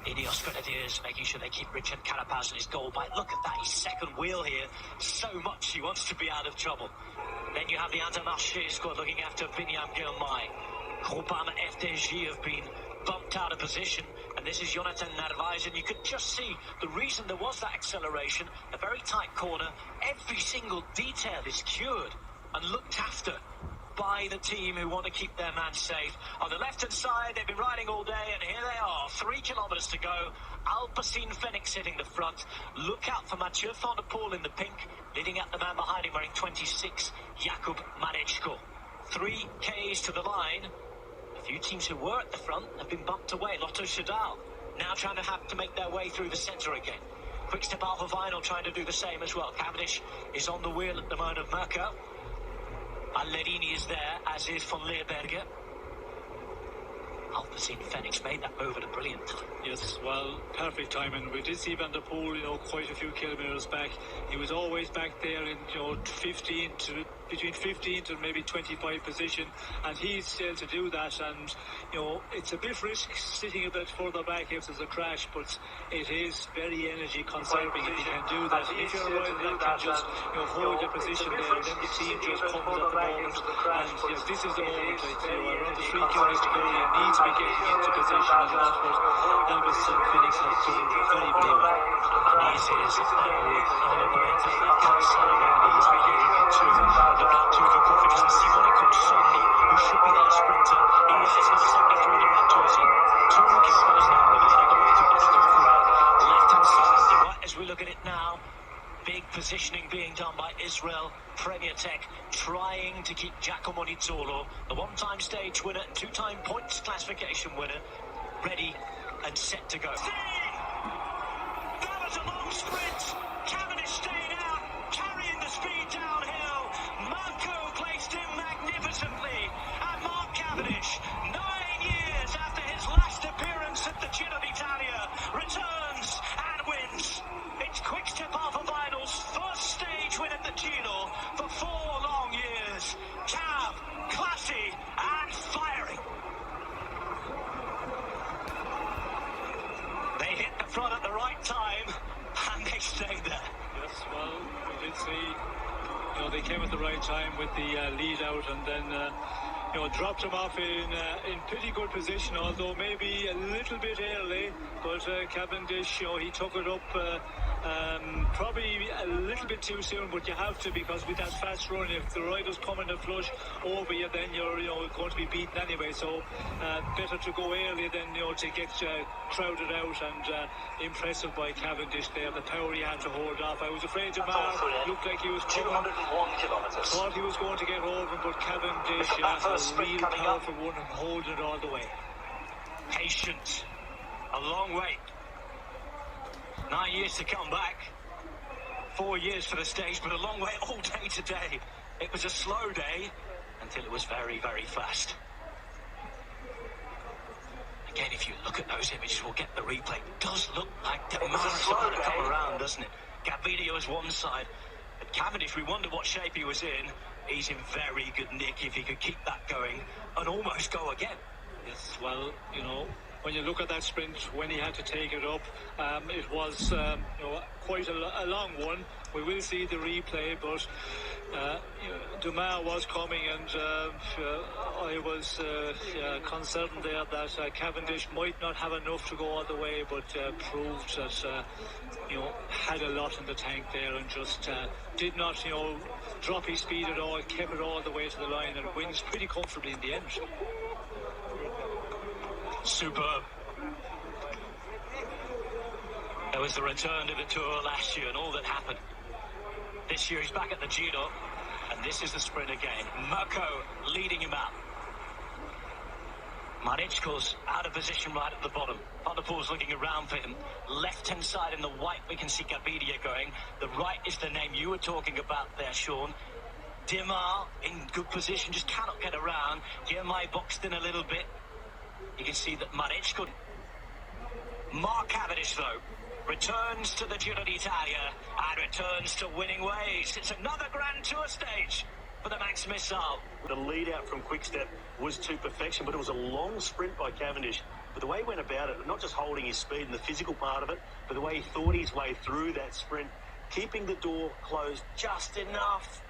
Ineos Grenadiers making sure they keep Richard Carapaz in his goal by look at that, he's second wheel here, so much he wants to be out of trouble. Then you have the Intermarché squad looking after Biniam, Girmay. Groupama FDG have been bumped out of position, and this is Jonathan Narvaez, and you could just see the reason there was that acceleration, a very tight corner, every single detail is cured and looked after by the team who want to keep their man safe. On the left-hand side, they've been riding all day, and here they are, 3 kilometres to go. Alpecin Fenix hitting the front. Look out for Mathieu van der Poel in the pink, leading out the man behind him wearing 26, Jakub Maričko. 3 Ks to the line. A few teams who were at the front have been bumped away. Lotto Soudal now trying to have to make their way through the centre again. Quick-Step Alpha Vinyl trying to do the same as well. Cavendish is on the wheel at the moment of Merco. Allerini is there, as is von Leerberger. Alpecin Fenix made that move at a brilliant time. Yes, well, perfect timing. We did see Van der Poel, quite a few kilometres back. He was always back there in, between 15 to maybe 25 position, and he's still to do that. And it's a bit risky sitting a bit further back if there's a crash, but it is very energy conserving if you can do that. And if you're a rider that can just hold your position there, and then the team just comes at the moment. And yes, this is the moment. Around the 3 kilometres to go, you need to be getting into position, and that's what Alpecin Fenix has done very, very well. And he is a elevator that can celebrate the right to the back to the coffee. And Simone Consonni, who should be their sprinter, he was just number 73 in the back jersey. 2 kilometres now, the making the way to Boston for left-hand side, the right as we look at it now. Big positioning being done by Israel Premier Tech, trying to keep Giacomo Nizzolo, the one-time stage winner and 2-time points classification winner, ready and set to go. That was a long sprint. Cavendish stayed out, carrying the speed downhill. Marco placed him magnificently. And Mark Cavendish, 9 years after his last appearance at the Giro d'Italia, returns and wins. It's Quick-Step Alpha Vinyl's first stage win at the Giro for 4 long years. Cav, classy and firing. They hit the front at the right time, and they stayed there. Yes, well, we did see, they came at the right time with the lead out, and then, dropped him off in pretty good position, although maybe a little bit early, but Cavendish, he took it up probably a little bit too soon, but you have to, because with that fast run, if the riders come in a flush over you, then you're going to be beaten anyway. So better to go early than to get crowded out. And impressive by Cavendish there, the power he had to hold off. I was afraid to looked like he was coming. 201 kilometres. Thought he was going to get over him, but Cavendish has a real powerful one and holding it all the way. Patient, a long wait. 9 years to come back. 4 years for the stage, but a long way all day today. It was a slow day until it was very, very fast. Again, if you look at those images, we'll get the replay. It does look like Demara's about to come around, doesn't it? Gaviria is one side. But Cavendish, we wonder what shape he was in. He's in very good nick if he could keep that going and almost go again. Yes, well, when you look at that sprint, when he had to take it up, it was quite a long one. We will see the replay, but Dumas was coming, and I was concerned there that Cavendish might not have enough to go all the way, but proved that had a lot in the tank there, and just did not drop his speed at all, kept it all the way to the line, and wins pretty comfortably in the end. Superb. There was the return to the Tour last year and all that happened. This year he's back at the Giro, and this is the sprint again. Merco leading him out. Maričko's out of position right at the bottom. Van der Poel's looking around for him. Left-hand side in the white, we can see Gaviria going. The right is the name you were talking about there, Sean. Dimar in good position, just cannot get around. Girmay boxed in a little bit. You can see that Maričko. Mark Cavendish, though, returns to the Giro d'Italia and returns to winning ways. It's another Grand Tour stage for the Max Missile. The lead out from Quick-Step was to perfection, but it was a long sprint by Cavendish. But the way he went about it, not just holding his speed and the physical part of it, but the way he thought his way through that sprint, keeping the door closed just enough,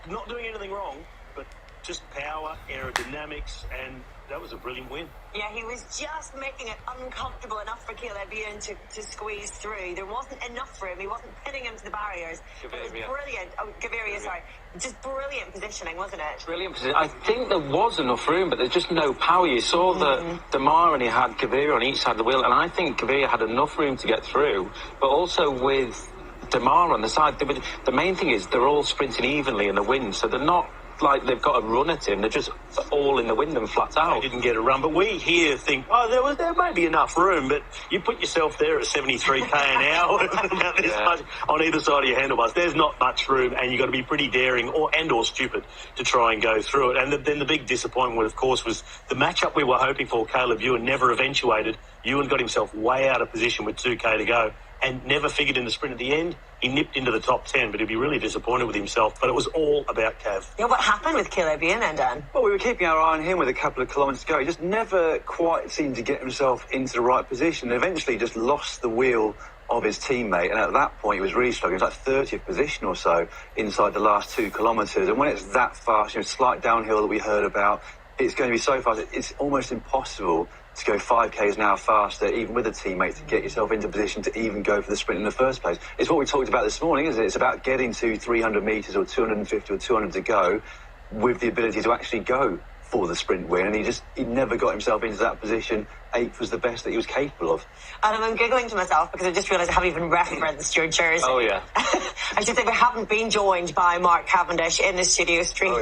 not doing anything wrong, but just power, aerodynamics, and that was a brilliant win. Yeah, he was just making it uncomfortable enough for Biniam to squeeze through. There wasn't enough for him. He wasn't pinning him to the barriers. It was brilliant. Oh, Girmay, sorry. Just brilliant positioning, wasn't it? Brilliant position. I think there was enough room, but there's just no power. You saw that Damar and he had Girmay on each side of the wheel, and I think Girmay had enough room to get through, but also with Damar on the side. The main thing is they're all sprinting evenly in the wind, so they're not like they've got a run at him. They're just all in the wind and flat out. They didn't get a run, but we here think, oh, there may be enough room, but you put yourself there at 73k an hour about this much on either side of your handlebars. There's not much room, and you've got to be pretty daring or stupid to try and go through it. And then the big disappointment, of course, was the matchup we were hoping for. Caleb Ewan never eventuated. Ewan got himself way out of position with 2k to go and never figured in the sprint at the end. He nipped into the top 10, but he'd be really disappointed with himself. But it was all about Cav. Yeah, what happened with Caleb Ewan then, Dan? Well, we were keeping our eye on him with a couple of kilometres to go. He just never quite seemed to get himself into the right position. And eventually just lost the wheel of his teammate. And at that point, he was really struggling. It was like 30th position or so inside the last 2 kilometres. And when it's that fast, slight downhill that we heard about, it's going to be so fast. It's almost impossible to go 5k's an hour faster, even with a teammate, to get yourself into position to even go for the sprint in the first place. It's what we talked about this morning, isn't it? It's about getting to 300 metres or 250 or 200 to go with the ability to actually go for the sprint win. And he never got himself into that position. 8th was the best that he was capable of. And I'm giggling to myself because I just realised I haven't even referenced your jersey. Oh, yeah. I should say we haven't been joined by Mark Cavendish in the studio straight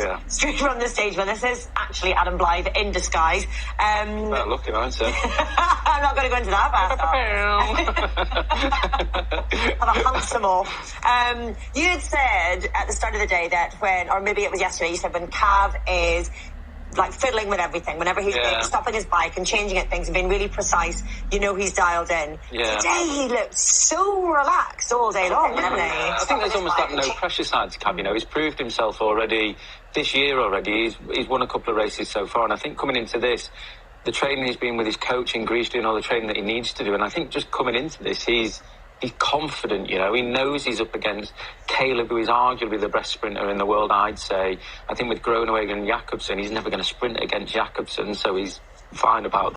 from the stage, but this is actually Adam Blythe in disguise. Well, looking, aren't you? I'm not going to go into that Have a handsome off. You had said at the start of the day that or maybe it was yesterday, you said when Cav is like fiddling with everything, whenever he's stopping his bike and changing at things and being really precise, he's dialed in. Yeah. Today he looked so relaxed all day long, didn't he? I think there's almost that no pressure side to Cav. He's proved himself already this year already. He's won a couple of races so far, and I think coming into this, the training he's been with his coach in Greece, doing all the training that he needs to do, and I think just coming into this, he's confident, he knows he's up against Caleb, who is arguably the best sprinter in the world, I'd say. I think with Groenewegen and Jakobsen, he's never going to sprint against Jakobsen, so he's fine about that.